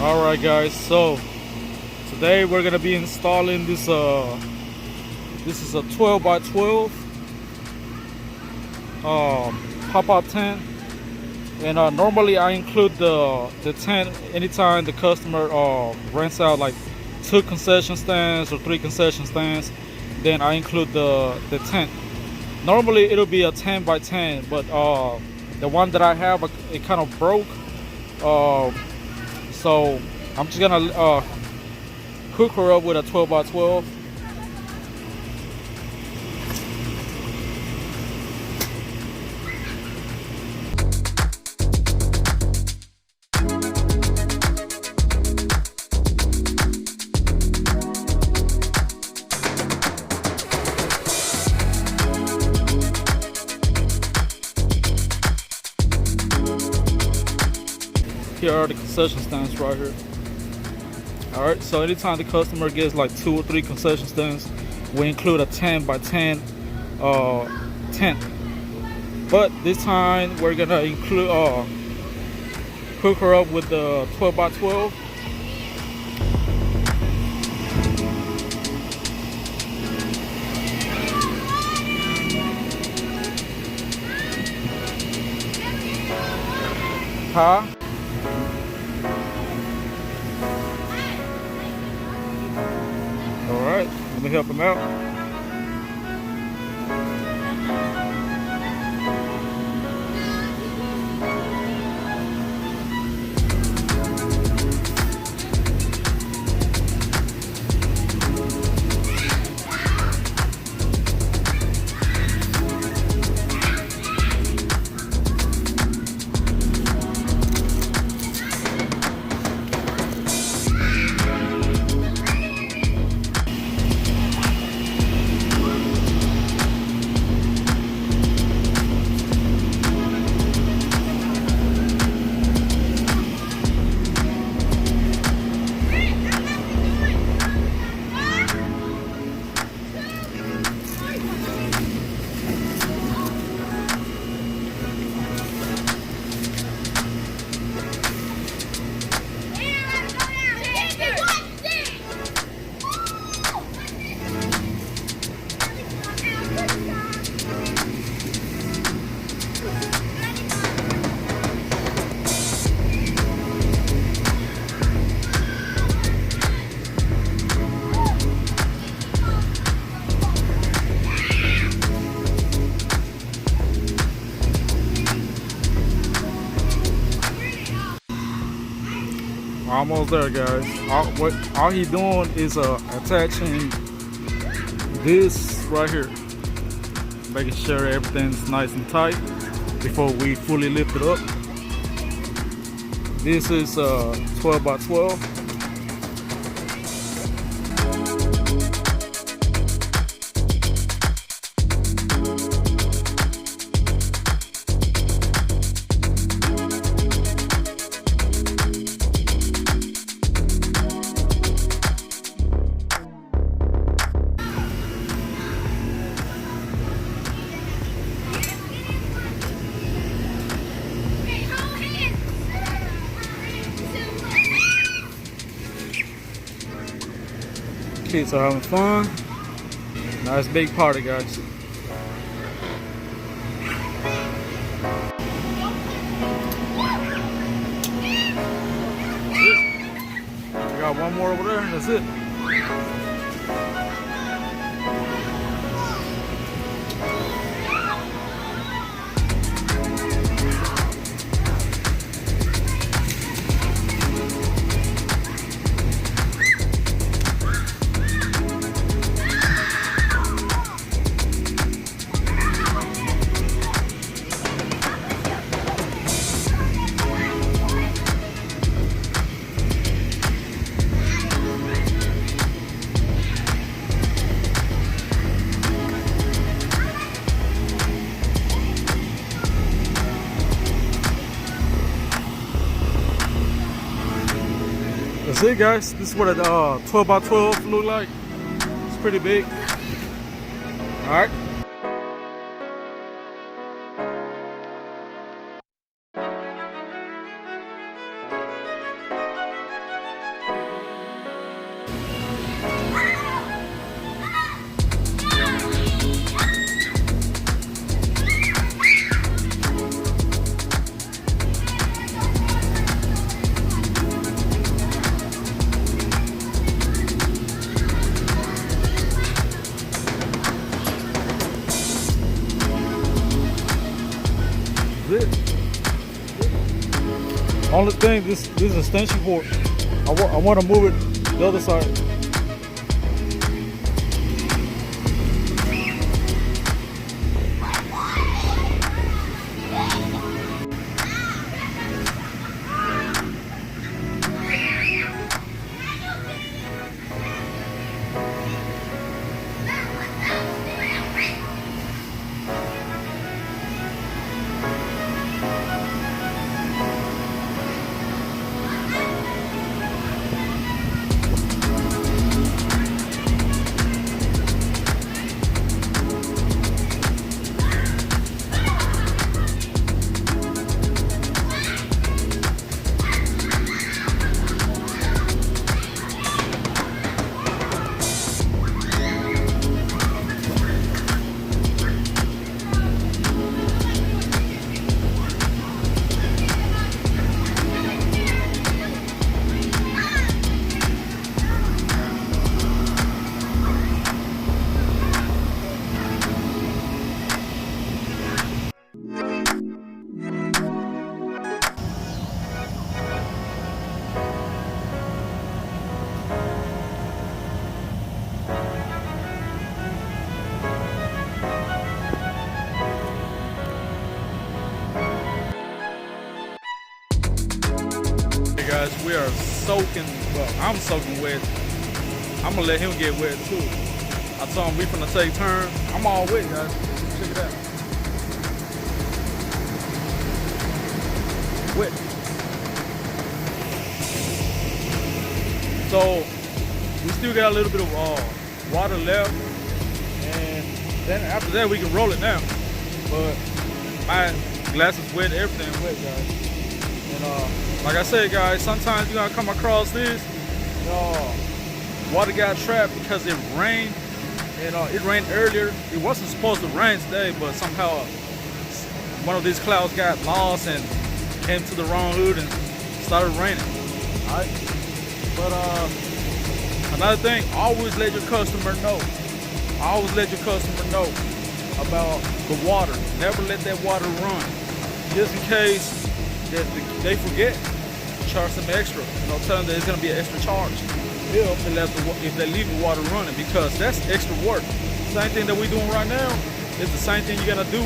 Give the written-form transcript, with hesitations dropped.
Alright guys, so today we're gonna be installing this this is a 12 by 12 pop-out tent, and normally I include the tent anytime the customer rents out like 2 concession stands or 3 concession stands. Then I include the tent. Normally it'll be a 10 by 10, but the one that I have, it kind of broke, so I'm just gonna hook her up with a 12 by 12. Here are the concession stands right here. Alright, so anytime the customer gets like 2 or 3 concession stands, we include a 10 by 10 tent. But this time we're gonna include hook her up with the 12 by 12. Huh? Alright, let me help him out. Almost there, guys. All he doing is attaching this right here, making sure everything's nice and tight before we fully lift it up. This is 12 by 12. Kids are having fun. Nice big party, guys. I got one more over there, and that's it. That's it, guys. This is what a 12 by 12 look like. It's pretty big. All right. Only thing, this is extension cord. I want to move it the other side. Guys, we are soaking, well, I'm soaking wet. I'm gonna let him get wet too. I told him we finna take turns. I'm all wet, guys. Check it out. Wet. So we still got a little bit of water left, and then after that we can roll it now. But my glass is wet, everything wet, guys. And like I said, guys, sometimes you're gonna come across this. Water got trapped because it rained, and it rained earlier. It wasn't supposed to rain today, but somehow one of these clouds got lost and came to the wrong hood and started raining. All right. But another thing, always let your customer know. Always let your customer know about the water. Never let that water run, just in case that they forget. Charge them extra. Tell them that it's gonna be an extra charge if they leave the water running, because that's extra work. Same thing that we're doing right now is the same thing you're gonna do